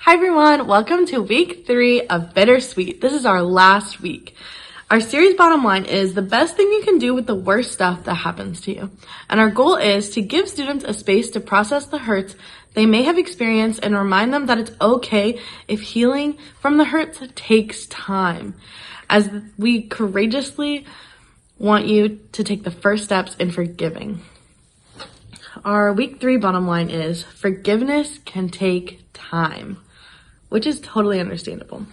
Hi everyone, welcome to week 3 of Bittersweet. This is our last week. Our series bottom line is the best thing you can do with the worst stuff that happens to you. And our goal is to give students a space to process the hurts they may have experienced and remind them that it's okay if healing from the hurts takes time. As we courageously want you to take the first steps in forgiving. Our week 3 bottom line is forgiveness can take time, which is totally understandable.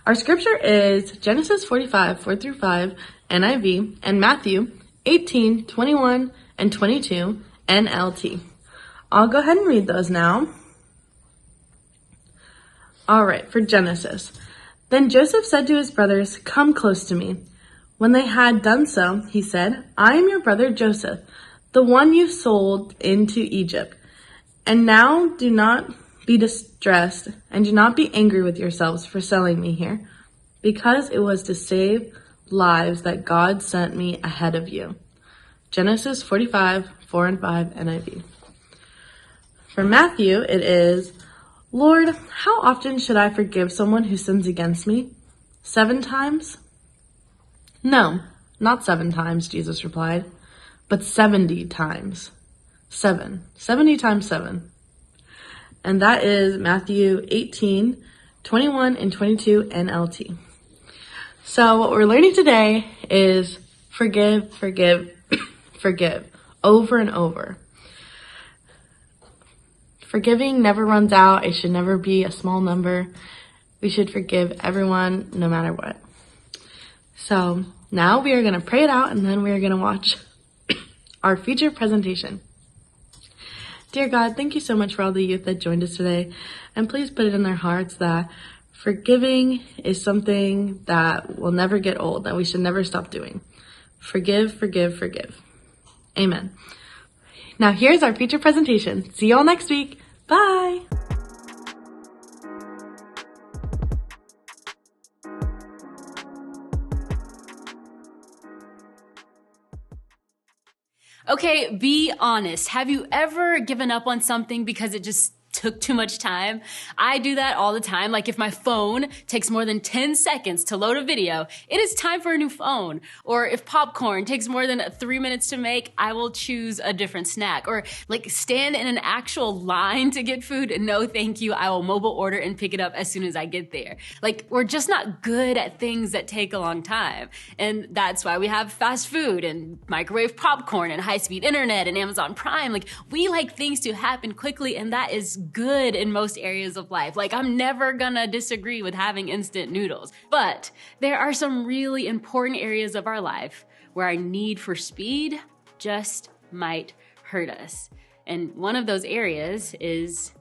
Our scripture is Genesis 45, 4-5, NIV, and Matthew 18, 21, and 22, NLT. I'll go ahead and read those now. All right, for Genesis. Then Joseph said to his brothers, "Come close to me." When they had done so, he said, "I am your brother Joseph, the one you sold into Egypt. And now do not be distressed and do not be angry with yourselves for selling me here, because it was to save lives that God sent me ahead of you." Genesis 45, 4-5, NIV. For Matthew, it is, "Lord, how often should I forgive someone who sins against me? 7 times? No, not 7 times, Jesus replied, but 70 times. 70 times 7. And that is Matthew 18, 21, and 22 NLT. So what we're learning today is forgive, forgive, forgive, over and over. Forgiving never runs out. It should never be a small number. We should forgive everyone no matter what. So now we are going to pray it out and then we are going to watch our feature presentation. Dear God, thank you so much for all the youth that joined us today. And please put it in their hearts that forgiving is something that will never get old, that we should never stop doing. Forgive, forgive, forgive. Amen. Now here's our feature presentation. See you all next week. Bye. Okay, be honest. Have you ever given up on something because it just took too much time? I do that all the time. Like if my phone takes more than 10 seconds to load a video, it is time for a new phone. Or if popcorn takes more than 3 minutes to make, I will choose a different snack. Or like stand in an actual line to get food. No, thank you. I will mobile order and pick it up as soon as I get there. Like we're just not good at things that take a long time. And that's why we have fast food and microwave popcorn and high-speed internet and Amazon Prime. Like we like things to happen quickly, and that is good in most areas of life. Like I'm never gonna disagree with having instant noodles, but there are some really important areas of our life where our need for speed just might hurt us. And one of those areas is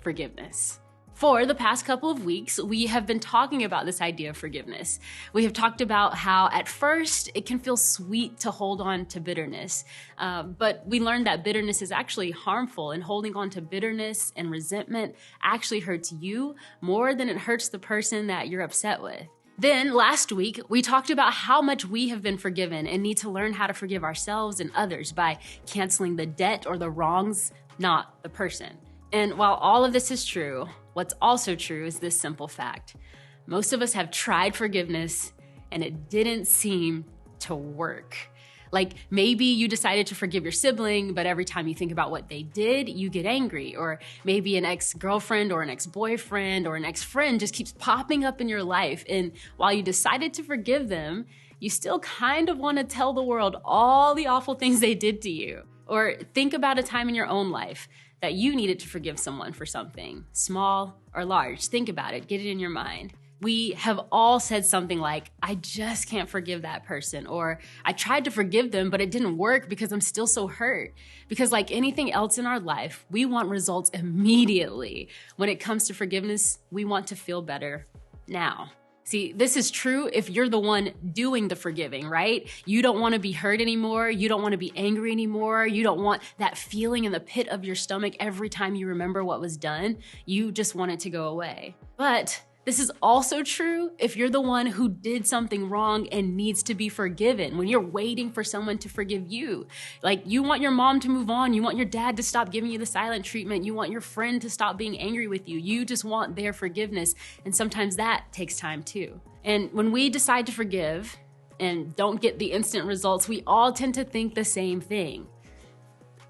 forgiveness. For the past couple of weeks, we have been talking about this idea of forgiveness. We have talked about how at first it can feel sweet to hold on to bitterness, but we learned that bitterness is actually harmful, and holding on to bitterness and resentment actually hurts you more than it hurts the person that you're upset with. Then last week, we talked about how much we have been forgiven and need to learn how to forgive ourselves and others by canceling the debt or the wrongs, not the person. And while all of this is true, what's also true is this simple fact. Most of us have tried forgiveness and it didn't seem to work. Like maybe you decided to forgive your sibling, but every time you think about what they did, you get angry. Or maybe an ex-girlfriend or an ex-boyfriend or an ex-friend just keeps popping up in your life. And while you decided to forgive them, you still kind of want to tell the world all the awful things they did to you. Or think about a time in your own life that you needed to forgive someone for something, small or large. Think about it, get it in your mind. We have all said something like, "I just can't forgive that person," or "I tried to forgive them, but it didn't work because I'm still so hurt." Because like anything else in our life, we want results immediately. When it comes to forgiveness, we want to feel better now. See, this is true if you're the one doing the forgiving, right? You don't want to be hurt anymore. You don't want to be angry anymore. You don't want that feeling in the pit of your stomach every time you remember what was done. You just want it to go away. But This is also true if you're the one who did something wrong and needs to be forgiven, when you're waiting for someone to forgive you. Like, you want your mom to move on, you want your dad to stop giving you the silent treatment, you want your friend to stop being angry with you, you just want their forgiveness, and sometimes that takes time too. And when we decide to forgive and don't get the instant results, we all tend to think the same thing.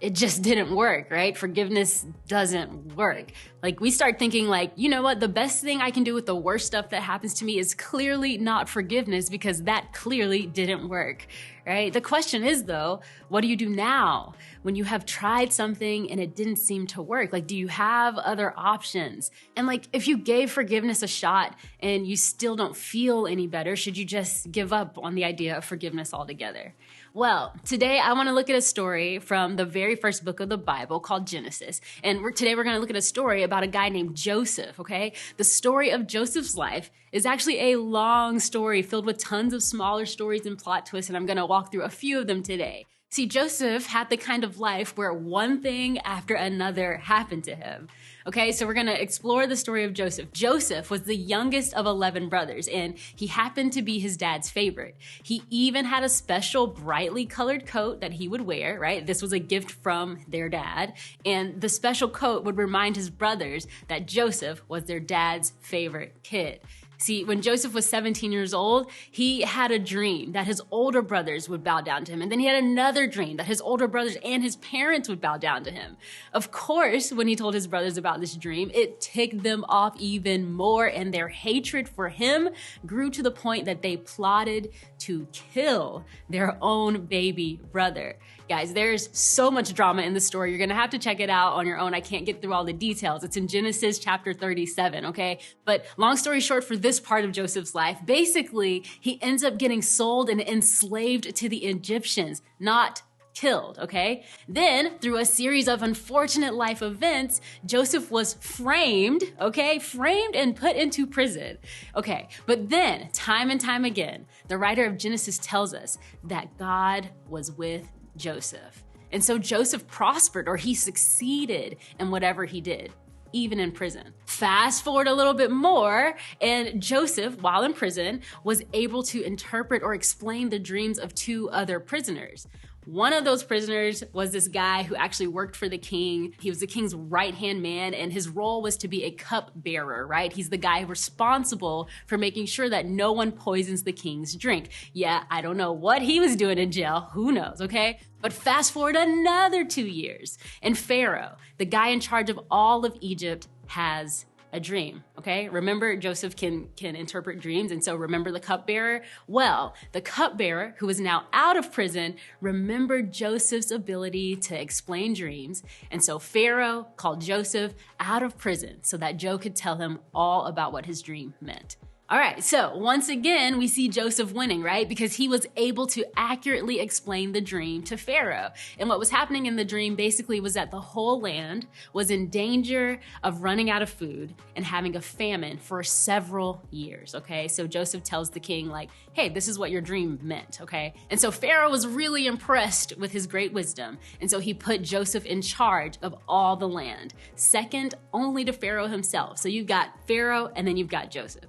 It just didn't work, right? Forgiveness doesn't work. Like, we start thinking like, you know what? The best thing I can do with the worst stuff that happens to me is clearly not forgiveness, because that clearly didn't work, right? The question is though, what do you do now when you have tried something and it didn't seem to work? Like, do you have other options? And like, if you gave forgiveness a shot and you still don't feel any better, should you just give up on the idea of forgiveness altogether? Well, today I want to look at a story from the very first book of the Bible called Genesis. And today we're going to look at a story about a guy named Joseph, okay? The story of Joseph's life is actually a long story filled with tons of smaller stories and plot twists, and I'm going to walk through a few of them today. See, Joseph had the kind of life where one thing after another happened to him. Okay, so we're going to explore the story of Joseph. Joseph was the youngest of 11 brothers, and he happened to be his dad's favorite. He even had a special brightly colored coat that he would wear, right? This was a gift from their dad. And the special coat would remind his brothers that Joseph was their dad's favorite kid. See, when Joseph was 17 years old, he had a dream that his older brothers would bow down to him. And then he had another dream that his older brothers and his parents would bow down to him. Of course, when he told his brothers about this dream, it ticked them off even more, and their hatred for him grew to the point that they plotted to kill their own baby brother. Guys, there's so much drama in the story. You're going to have to check it out on your own. I can't get through all the details. It's in Genesis chapter 37, okay? But long story short, for this part of Joseph's life, basically, he ends up getting sold and enslaved to the Egyptians, not killed, okay? Then, through a series of unfortunate life events, Joseph was framed, okay? Framed and put into prison. Okay, but then, time and time again, the writer of Genesis tells us that God was with Joseph. And so Joseph prospered, or he succeeded in whatever he did, even in prison. Fast forward a little bit more, and Joseph, while in prison, was able to interpret or explain the dreams of two other prisoners. One of those prisoners was this guy who actually worked for the king. He was the king's right-hand man, and his role was to be a cupbearer, right? He's the guy responsible for making sure that no one poisons the king's drink. Yeah, I don't know what he was doing in jail. Who knows, okay? But fast forward another 2 years, and Pharaoh, the guy in charge of all of Egypt, has a dream, okay? Remember, Joseph can interpret dreams, and so remember the cupbearer? Well, the cupbearer, who is now out of prison, remembered Joseph's ability to explain dreams, and so Pharaoh called Joseph out of prison so that Joe could tell him all about what his dream meant. All right, so once again, we see Joseph winning, right? Because he was able to accurately explain the dream to Pharaoh. And what was happening in the dream basically was that the whole land was in danger of running out of food and having a famine for several years, okay? So Joseph tells the king, like, hey, this is what your dream meant, okay? And so Pharaoh was really impressed with his great wisdom. And so he put Joseph in charge of all the land, second only to Pharaoh himself. So you've got Pharaoh and then you've got Joseph.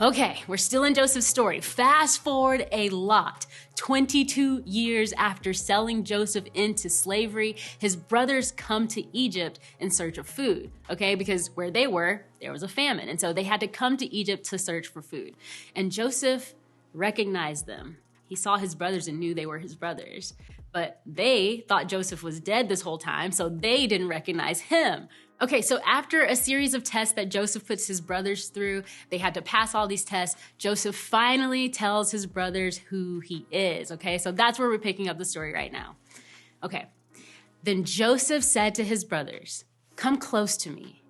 Okay, we're still in Joseph's story. Fast forward a lot. 22 years after selling Joseph into slavery, his brothers come to Egypt in search of food, okay? Because where they were, there was a famine. And so they had to come to Egypt to search for food. And Joseph recognized them. He saw his brothers and knew they were his brothers. But they thought Joseph was dead this whole time, so they didn't recognize him. Okay, so after a series of tests that Joseph puts his brothers through, they had to pass all these tests, Joseph finally tells his brothers who he is, okay? So that's where we're picking up the story right now. Okay, then Joseph said to his brothers, "Come close to me."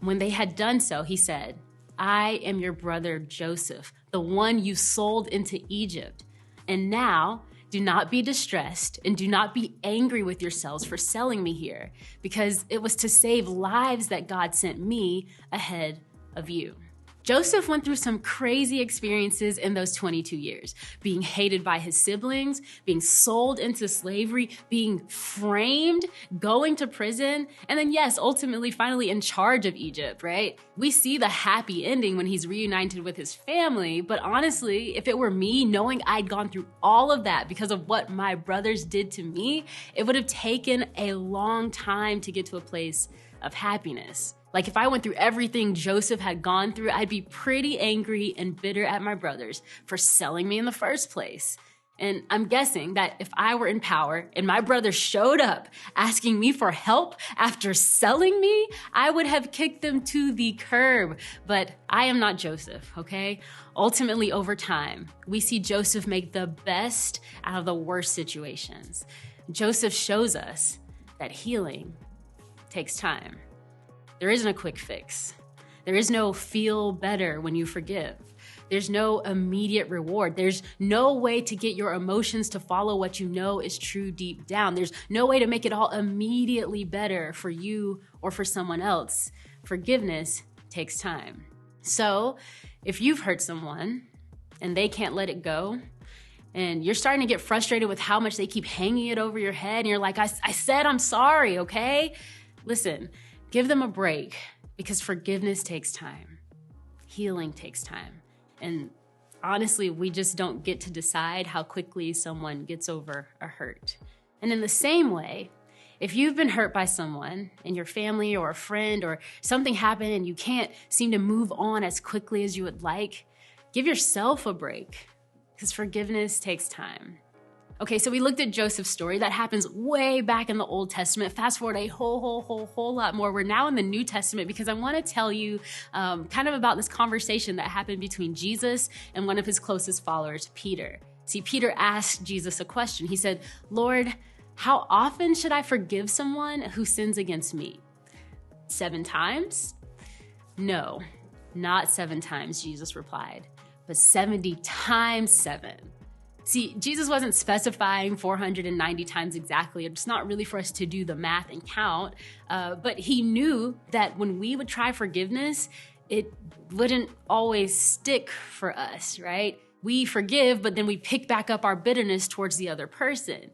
When they had done so, he said, "I am your brother Joseph, the one you sold into Egypt. And now, do not be distressed and do not be angry with yourselves for selling me here, because it was to save lives that God sent me ahead of you." Joseph went through some crazy experiences in those 22 years, being hated by his siblings, being sold into slavery, being framed, going to prison, and then yes, ultimately finally in charge of Egypt, right? We see the happy ending when he's reunited with his family, but honestly, if it were me, knowing I'd gone through all of that because of what my brothers did to me, it would have taken a long time to get to a place of happiness. Like if I went through everything Joseph had gone through, I'd be pretty angry and bitter at my brothers for selling me in the first place. And I'm guessing that if I were in power and my brothers showed up asking me for help after selling me, I would have kicked them to the curb. But I am not Joseph, okay? Ultimately, over time, we see Joseph make the best out of the worst situations. Joseph shows us that healing takes time. There isn't a quick fix. There is no feel better when you forgive. There's no immediate reward. There's no way to get your emotions to follow what you know is true deep down. There's no way to make it all immediately better for you or for someone else. Forgiveness takes time. So if you've hurt someone and they can't let it go, and you're starting to get frustrated with how much they keep hanging it over your head, and you're like, I said I'm sorry, okay? Listen, give them a break, because forgiveness takes time. Healing takes time. And honestly, we just don't get to decide how quickly someone gets over a hurt. And in the same way, if you've been hurt by someone in your family or a friend, or something happened and you can't seem to move on as quickly as you would like, give yourself a break, because forgiveness takes time. Okay, so we looked at Joseph's story. That happens way back in the Old Testament. Fast forward a whole lot more. We're now in the New Testament because I want to tell you kind of about this conversation that happened between Jesus and one of his closest followers, Peter. See, Peter asked Jesus a question. He said, "Lord, how often should I forgive someone who sins against me? 7 times? No, not 7 times, Jesus replied, but 70 times 7. See, Jesus wasn't specifying 490 times exactly. It's not really for us to do the math and count, but he knew that when we would try forgiveness, it wouldn't always stick for us, right? We forgive, but then we pick back up our bitterness towards the other person.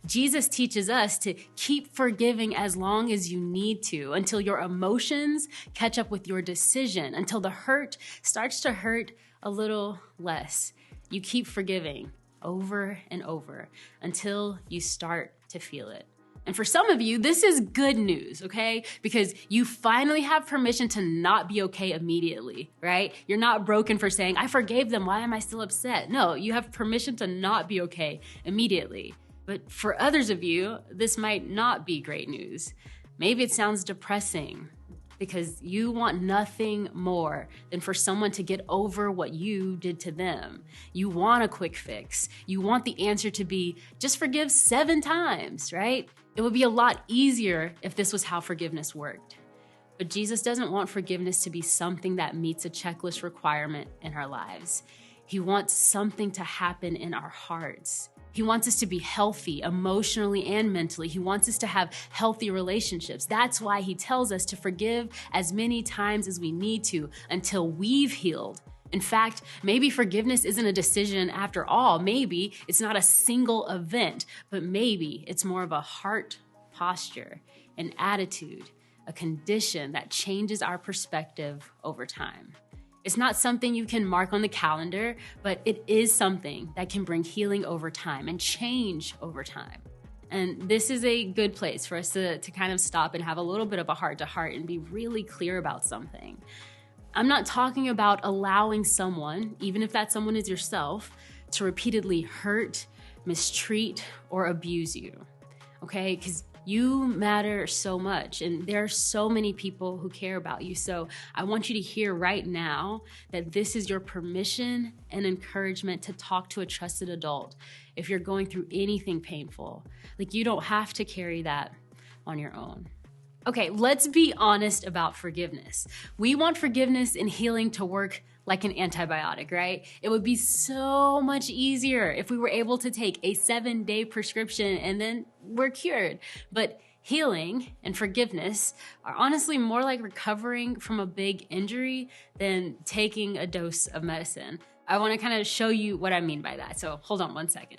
Jesus teaches us to keep forgiving as long as you need to, until your emotions catch up with your decision, until the hurt starts to hurt a little less. You keep forgiving over and over until you start to feel it. And for some of you, this is good news, okay? Because you finally have permission to not be okay immediately, right? You're not broken for saying, I forgave them, why am I still upset? No, you have permission to not be okay immediately. But for others of you, this might not be great news. Maybe it sounds depressing, because you want nothing more than for someone to get over what you did to them. You want a quick fix. You want the answer to be, just forgive 7 times, right? It would be a lot easier if this was how forgiveness worked. But Jesus doesn't want forgiveness to be something that meets a checklist requirement in our lives. He wants something to happen in our hearts. He wants us to be healthy emotionally and mentally. He wants us to have healthy relationships. That's why he tells us to forgive as many times as we need to until we've healed. In fact, maybe forgiveness isn't a decision after all. Maybe it's not a single event, but maybe it's more of a heart posture, an attitude, a condition that changes our perspective over time. It's not something you can mark on the calendar, but it is something that can bring healing over time and change over time. And this is a good place for us to kind of stop and have a little bit of a heart-to-heart and be really clear about something. I'm not talking about allowing someone, even if that someone is yourself, to repeatedly hurt, mistreat, or abuse you, okay? Because you matter so much, and there are so many people who care about you. So I want you to hear right now that this is your permission and encouragement to talk to a trusted adult if you're going through anything painful. Like, you don't have to carry that on your own. Okay, let's be honest about forgiveness. We want forgiveness and healing to work like an antibiotic, right? It would be so much easier if we were able to take a 7-day prescription and then we're cured. But Healing and forgiveness are honestly more like recovering from a big injury than taking a dose of medicine. I want to kind of show you what I mean by that. So hold on one second.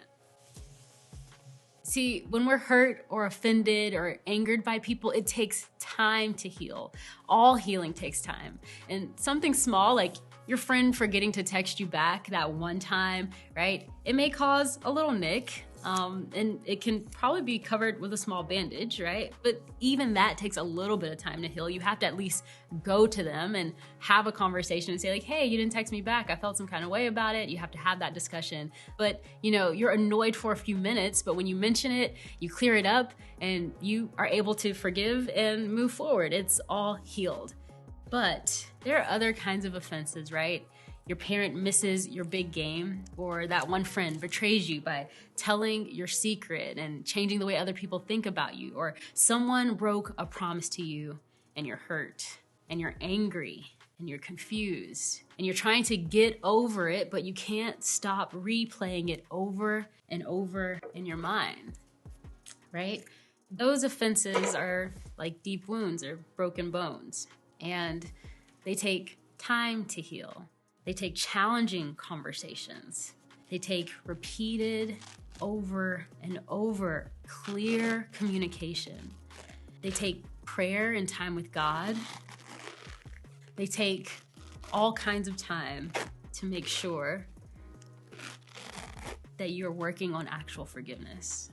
See, when we're hurt or offended or angered by people, it takes time to heal. All healing takes time. And something small like your friend forgetting to text you back that one time, right? It may cause a little nick, and it can probably be covered with a small bandage, right? But even that takes a little bit of time to heal. You have to at least go to them and have a conversation and say like, hey, you didn't text me back. I felt some kind of way about it. You have to have that discussion. But you're annoyed for a few minutes, but when you mention it, you clear it up and you are able to forgive and move forward. It's all healed. But there are other kinds of offenses, right? Your parent misses your big game, or that one friend betrays you by telling your secret and changing the way other people think about you, or someone broke a promise to you and you're hurt and you're angry and you're confused and you're trying to get over it, but you can't stop replaying it over and over in your mind, right? Those offenses are like deep wounds or broken bones, and they take time to heal. They take challenging conversations. They take repeated, over and over, clear communication. They take prayer and time with God. They take all kinds of time to make sure that you're working on actual forgiveness.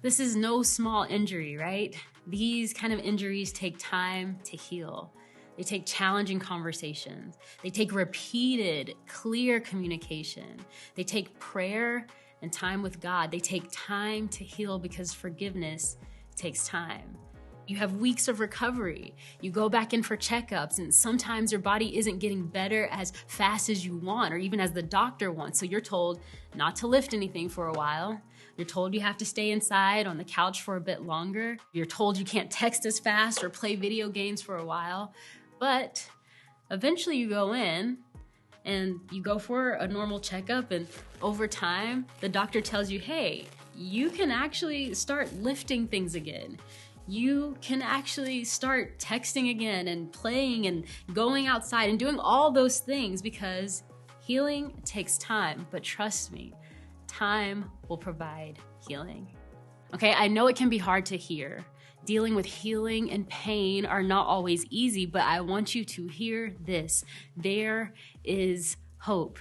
This is no small injury, right? These kind of injuries take time to heal. They take challenging conversations. They take repeated, clear communication. They take prayer and time with God. They take time to heal because forgiveness takes time. You have weeks of recovery. You go back in for checkups, and sometimes your body isn't getting better as fast as you want or even as the doctor wants. So you're told not to lift anything for a while. You're told you have to stay inside on the couch for a bit longer. You're told you can't text as fast or play video games for a while. But eventually you go in and you go for a normal checkup, and over time, the doctor tells you, hey, you can actually start lifting things again. You can actually start texting again and playing and going outside and doing all those things because healing takes time. But trust me, time will provide healing. Okay, I know it can be hard to hear. Dealing with healing and pain are not always easy, but I want you to hear this. There is hope.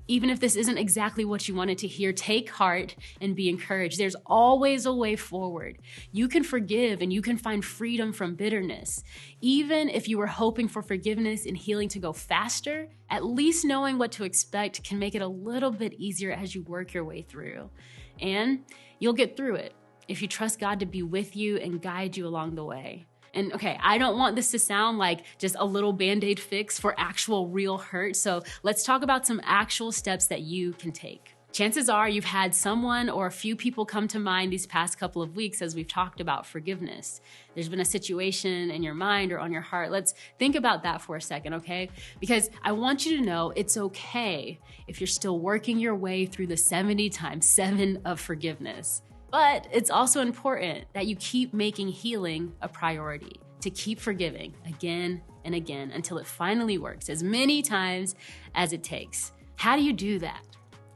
Even if this isn't exactly what you wanted to hear, take heart and be encouraged. There's always a way forward. You can forgive and you can find freedom from bitterness. Even if you were hoping for forgiveness and healing to go faster, at least knowing what to expect can make it a little bit easier as you work your way through. And you'll get through it if you trust God to be with you and guide you along the way. And okay, I don't want this to sound like just a little Band-Aid fix for actual real hurt. So let's talk about some actual steps that you can take. Chances are you've had someone or a few people come to mind these past couple of weeks as we've talked about forgiveness. There's been a situation in your mind or on your heart. Let's think about that for a second, okay? Because I want you to know it's okay if you're still working your way through the 70 times 7 of forgiveness. But it's also important that you keep making healing a priority, to keep forgiving again and again until it finally works as many times as it takes. How do you do that?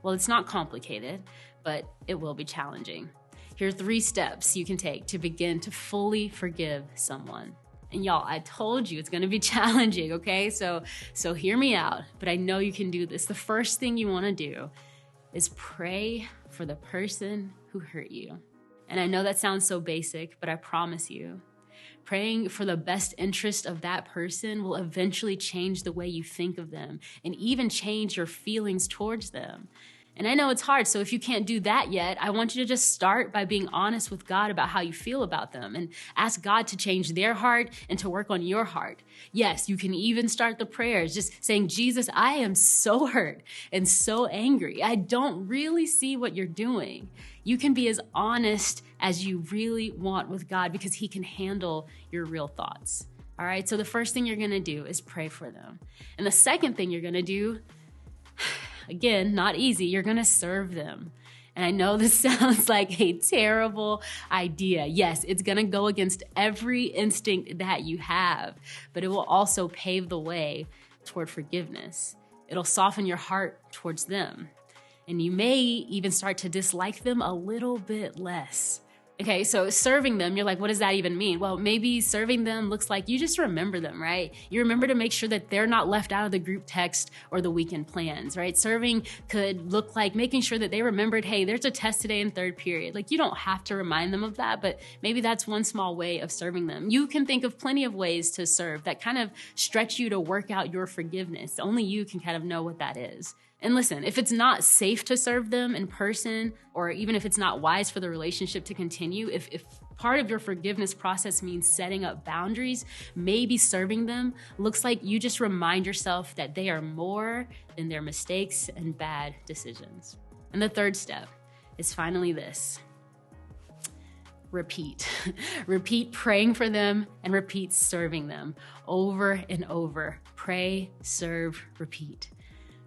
Well, it's not complicated, but it will be challenging. Here are 3 steps you can take to begin to fully forgive someone. And y'all, I told you it's gonna be challenging, okay? So hear me out, but I know you can do this. The first thing you wanna do is pray for the person who hurt you. And I know that sounds so basic, but I promise you, praying for the best interest of that person will eventually change the way you think of them and even change your feelings towards them. And I know it's hard, so if you can't do that yet, I want you to just start by being honest with God about how you feel about them and ask God to change their heart and to work on your heart. Yes, you can even start the prayers just saying, Jesus, I am so hurt and so angry. I don't really see what you're doing. You can be as honest as you really want with God because He can handle your real thoughts. All right, so the first thing you're gonna do is pray for them. And the second thing you're gonna do, again, not easy, you're gonna serve them. And I know this sounds like a terrible idea. Yes, it's going to go against every instinct that you have, but it will also pave the way toward forgiveness. It'll soften your heart towards them. And you may even start to dislike them a little bit less. Okay, so serving them, you're like, what does that even mean? Well, maybe serving them looks like you just remember them, right? You remember to make sure that they're not left out of the group text or the weekend plans, right? Serving could look like making sure that they remembered, hey, there's a test today in third period. Like, you don't have to remind them of that, but maybe that's one small way of serving them. You can think of plenty of ways to serve that kind of stretch you to work out your forgiveness. Only you can kind of know what that is. And listen, if it's not safe to serve them in person, or even if it's not wise for the relationship to continue, if part of your forgiveness process means setting up boundaries, maybe serving them looks like you just remind yourself that they are more than their mistakes and bad decisions. And the third step is finally this. Repeat. Repeat praying for them and repeat serving them over and over. Pray, serve, repeat.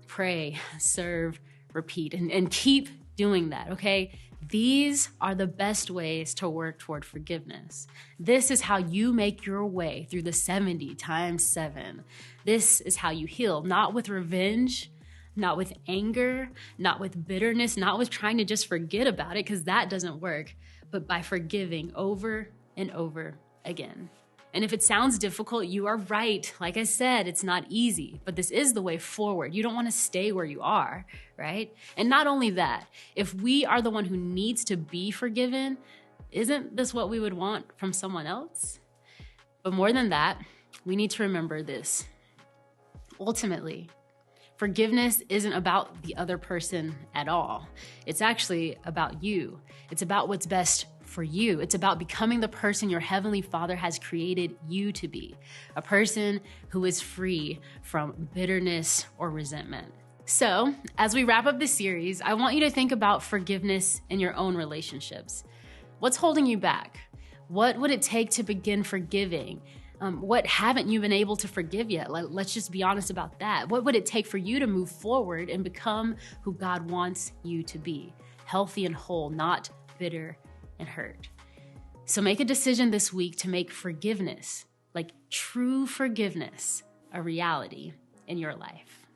Pray, serve, repeat, and keep doing that, okay? These are the best ways to work toward forgiveness. This is how you make your way through the 70 times 7. This is how you heal, not with revenge, not with anger, not with bitterness, not with trying to just forget about it, because that doesn't work, but by forgiving over and over again. And if it sounds difficult, you are right. Like I said, it's not easy, but this is the way forward. You don't want to stay where you are, right? And not only that, if we are the one who needs to be forgiven, isn't this what we would want from someone else? But more than that, we need to remember this. Ultimately, forgiveness isn't about the other person at all. It's actually about you. It's about what's best for you. It's about becoming the person your Heavenly Father has created you to be, a person who is free from bitterness or resentment. So, as we wrap up this series, I want you to think about forgiveness in your own relationships. What's holding you back? What would it take to begin forgiving? What haven't you been able to forgive yet? Let's just be honest about that. What would it take for you to move forward and become who God wants you to be? Healthy and whole, not bitter and hurt. So make a decision this week to make forgiveness, like true forgiveness, a reality in your life.